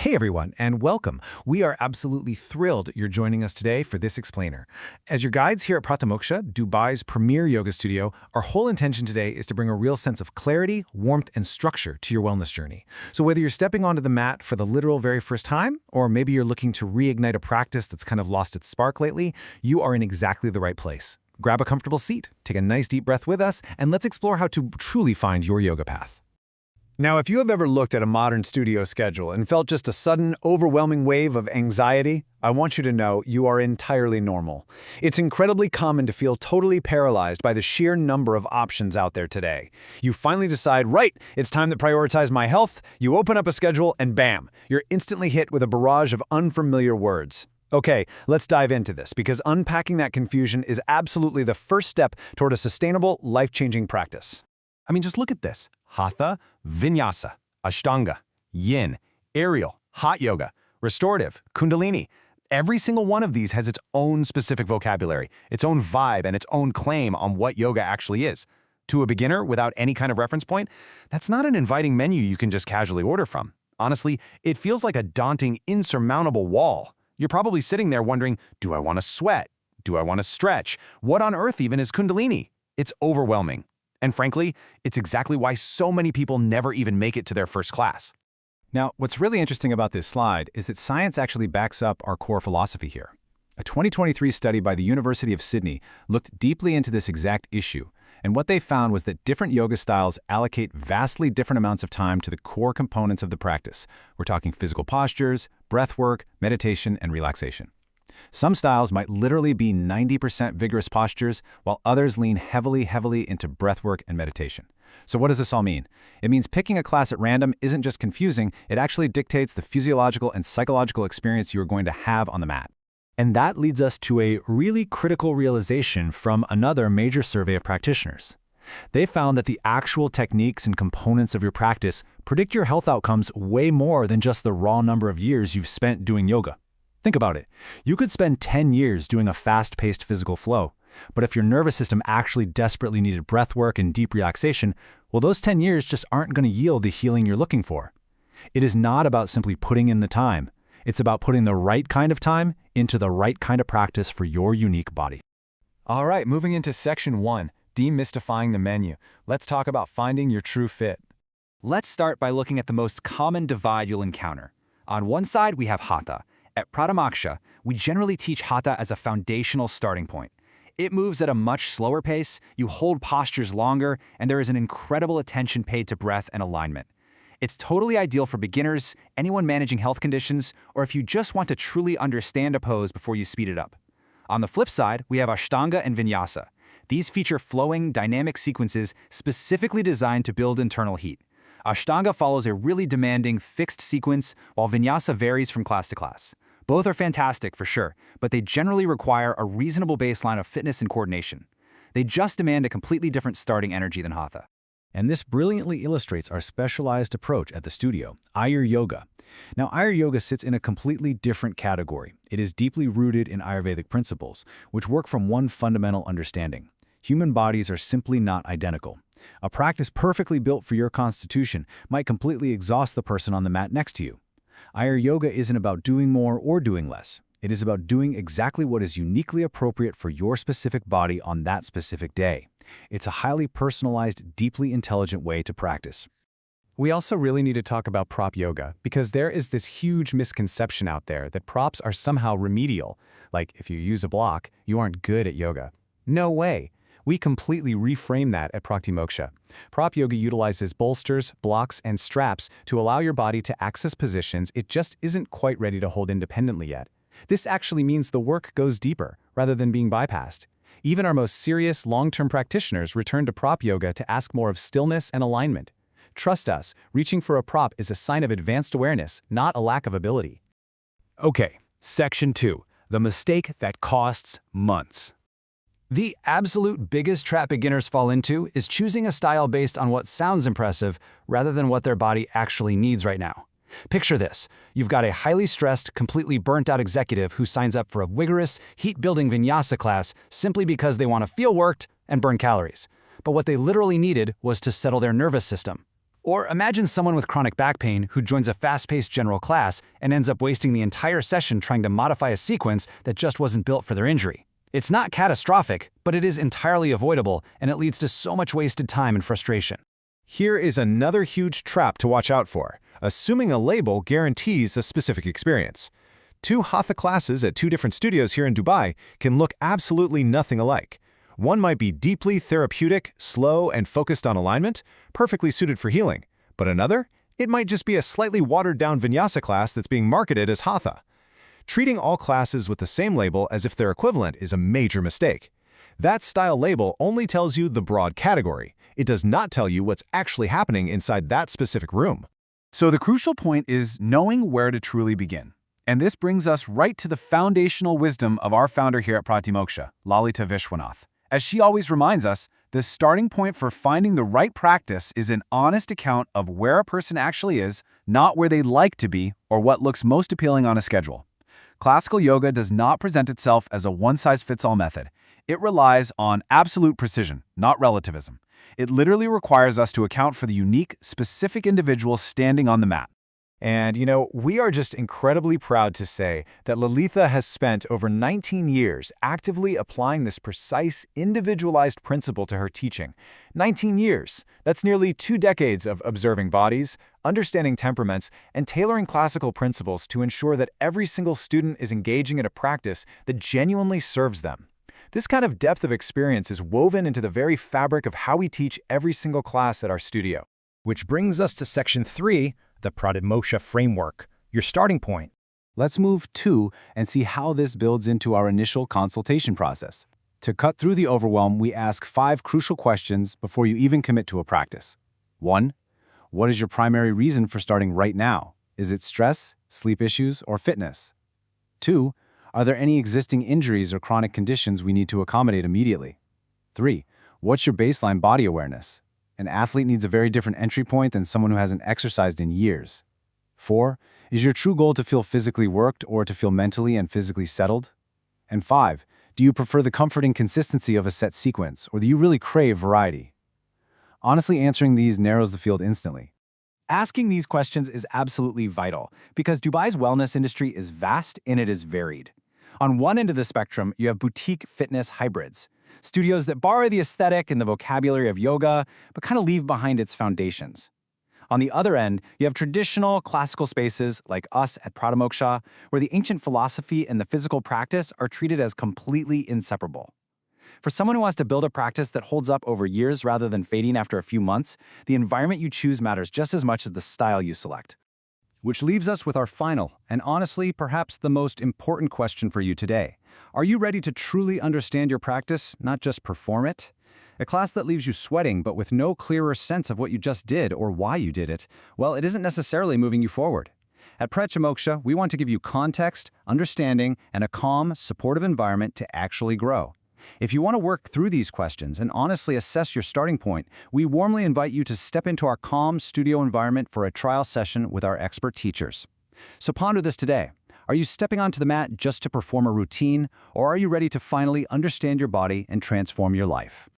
Hey everyone, and welcome. We are absolutely thrilled you're joining us today for this explainer. As your guides here at Pratimoksha, Dubai's premier yoga studio, our whole intention today is to bring a real sense of clarity, warmth, and structure to your wellness journey. So whether you're stepping onto the mat for the literal very first time, or maybe you're looking to reignite a practice that's kind of lost its spark lately, you are in exactly the right place. Grab a comfortable seat, take a nice deep breath with us, and let's explore how to truly find your yoga path. Now, if you have ever looked at a modern studio schedule and felt just a sudden, overwhelming wave of anxiety, I want you to know you are entirely normal. It's incredibly common to feel totally paralyzed by the sheer number of options out there today. You finally decide, right, it's time to prioritize my health, you open up a schedule, and bam, you're instantly hit with a barrage of unfamiliar words. Okay, let's dive into this, because unpacking that confusion is absolutely the first step toward a sustainable, life-changing practice. Just look at this. Hatha, Vinyasa, Ashtanga, Yin, Aerial, Hot Yoga, Restorative, Kundalini. Every single one of these has its own specific vocabulary, its own vibe, and its own claim on what yoga actually is. To a beginner without any kind of reference point, that's not an inviting menu you can just casually order from. Honestly, it feels like a daunting, insurmountable wall. You're probably sitting there wondering, do I want to sweat? Do I want to stretch? What on earth even is Kundalini? It's overwhelming. And frankly, it's exactly why so many people never even make it to their first class. Now, what's really interesting about this slide is that science actually backs up our core philosophy here. A 2023 study by the University of Sydney looked deeply into this exact issue, and what they found was that different yoga styles allocate vastly different amounts of time to the core components of the practice. We're talking physical postures, breath work, meditation, and relaxation. Some styles might literally be 90% vigorous postures, while others lean heavily into breathwork and meditation. So what does this all mean? It means picking a class at random isn't just confusing, it actually dictates the physiological and psychological experience you are going to have on the mat. And that leads us to a really critical realization from another major survey of practitioners. They found that the actual techniques and components of your practice predict your health outcomes way more than just the raw number of years you've spent doing yoga. Think about it. You could spend 10 years doing a fast-paced physical flow, but if your nervous system actually desperately needed breath work and deep relaxation, well, those 10 years just aren't going to yield the healing you're looking for. It is not about simply putting in the time. It's about putting the right kind of time into the right kind of practice for your unique body. All right, moving into section 1, demystifying the menu. Let's talk about finding your true fit. Let's start by looking at the most common divide you'll encounter. On one side, we have Hatha. At Pratimoksha, we generally teach Hatha as a foundational starting point. It moves at a much slower pace, you hold postures longer, and there is an incredible attention paid to breath and alignment. It's totally ideal for beginners, anyone managing health conditions, or if you just want to truly understand a pose before you speed it up. On the flip side, we have Ashtanga and Vinyasa. These feature flowing, dynamic sequences specifically designed to build internal heat. Ashtanga follows a really demanding, fixed sequence, while Vinyasa varies from class to class. Both are fantastic for sure, but they generally require a reasonable baseline of fitness and coordination. They just demand a completely different starting energy than Hatha. And this brilliantly illustrates our specialized approach at the studio, Ayur Yoga. Now, Ayur Yoga sits in a completely different category. It is deeply rooted in Ayurvedic principles, which work from one fundamental understanding. Human bodies are simply not identical. A practice perfectly built for your constitution might completely exhaust the person on the mat next to you. Ayur Yoga isn't about doing more or doing less. It is about doing exactly what is uniquely appropriate for your specific body on that specific day. It's a highly personalized, deeply intelligent way to practice. We also really need to talk about prop yoga, because there is this huge misconception out there that props are somehow remedial. Like, if you use a block, you aren't good at yoga. No way. We completely reframe that at Pratimoksha. Prop yoga utilizes bolsters, blocks, and straps to allow your body to access positions it just isn't quite ready to hold independently yet. This actually means the work goes deeper, rather than being bypassed. Even our most serious, long-term practitioners return to prop yoga to ask more of stillness and alignment. Trust us, reaching for a prop is a sign of advanced awareness, not a lack of ability. Okay, section 2, the mistake that costs months. The absolute biggest trap beginners fall into is choosing a style based on what sounds impressive rather than what their body actually needs right now. Picture this. You've got a highly stressed, completely burnt-out executive who signs up for a vigorous, heat-building Vinyasa class simply because they want to feel worked and burn calories. But what they literally needed was to settle their nervous system. Or imagine someone with chronic back pain who joins a fast-paced general class and ends up wasting the entire session trying to modify a sequence that just wasn't built for their injury. It's not catastrophic, but it is entirely avoidable, and it leads to so much wasted time and frustration. Here is another huge trap to watch out for, assuming a label guarantees a specific experience. 2 Hatha classes at 2 different studios here in Dubai can look absolutely nothing alike. One might be deeply therapeutic, slow, and focused on alignment, perfectly suited for healing. But another? It might just be a slightly watered-down Vinyasa class that's being marketed as Hatha. Treating all classes with the same label as if they're equivalent is a major mistake. That style label only tells you the broad category. It does not tell you what's actually happening inside that specific room. So the crucial point is knowing where to truly begin. And this brings us right to the foundational wisdom of our founder here at Pratimoksha, Lalitha Viswanath. As she always reminds us, the starting point for finding the right practice is an honest account of where a person actually is, not where they'd like to be or what looks most appealing on a schedule. Classical yoga does not present itself as a one-size-fits-all method. It relies on absolute precision, not relativism. It literally requires us to account for the unique, specific individual standing on the mat. And, we are just incredibly proud to say that Lalitha has spent over 19 years actively applying this precise, individualized principle to her teaching. 19 years. That's nearly 2 decades of observing bodies, understanding temperaments, and tailoring classical principles to ensure that every single student is engaging in a practice that genuinely serves them. This kind of depth of experience is woven into the very fabric of how we teach every single class at our studio. Which brings us to Section 3, the Pratimoksha framework, your starting point. Let's move to and see how this builds into our initial consultation process. To cut through the overwhelm, we ask 5 crucial questions before you even commit to a practice. 1. What is your primary reason for starting right now? Is it stress, sleep issues, or fitness? 2. Are there any existing injuries or chronic conditions we need to accommodate immediately? 3. What's your baseline body awareness? An athlete needs a very different entry point than someone who hasn't exercised in years. 4. Is your true goal to feel physically worked or to feel mentally and physically settled? And 5. Do you prefer the comforting consistency of a set sequence, or do you really crave variety? Honestly, answering these narrows the field instantly. Asking these questions is absolutely vital because Dubai's wellness industry is vast and it is varied. On one end of the spectrum, you have boutique fitness hybrids, studios that borrow the aesthetic and the vocabulary of yoga, but kind of leave behind its foundations. On the other end, you have traditional classical spaces like us at Pratimoksha, where the ancient philosophy and the physical practice are treated as completely inseparable. For someone who wants to build a practice that holds up over years rather than fading after a few months, the environment you choose matters just as much as the style you select. Which leaves us with our final, and honestly, perhaps the most important question for you today. Are you ready to truly understand your practice, not just perform it? A class that leaves you sweating but with no clearer sense of what you just did or why you did it, well, it isn't necessarily moving you forward. At Pratimoksha, we want to give you context, understanding, and a calm, supportive environment to actually grow. If you want to work through these questions and honestly assess your starting point, we warmly invite you to step into our calm studio environment for a trial session with our expert teachers. So ponder this today. Are you stepping onto the mat just to perform a routine, or are you ready to finally understand your body and transform your life?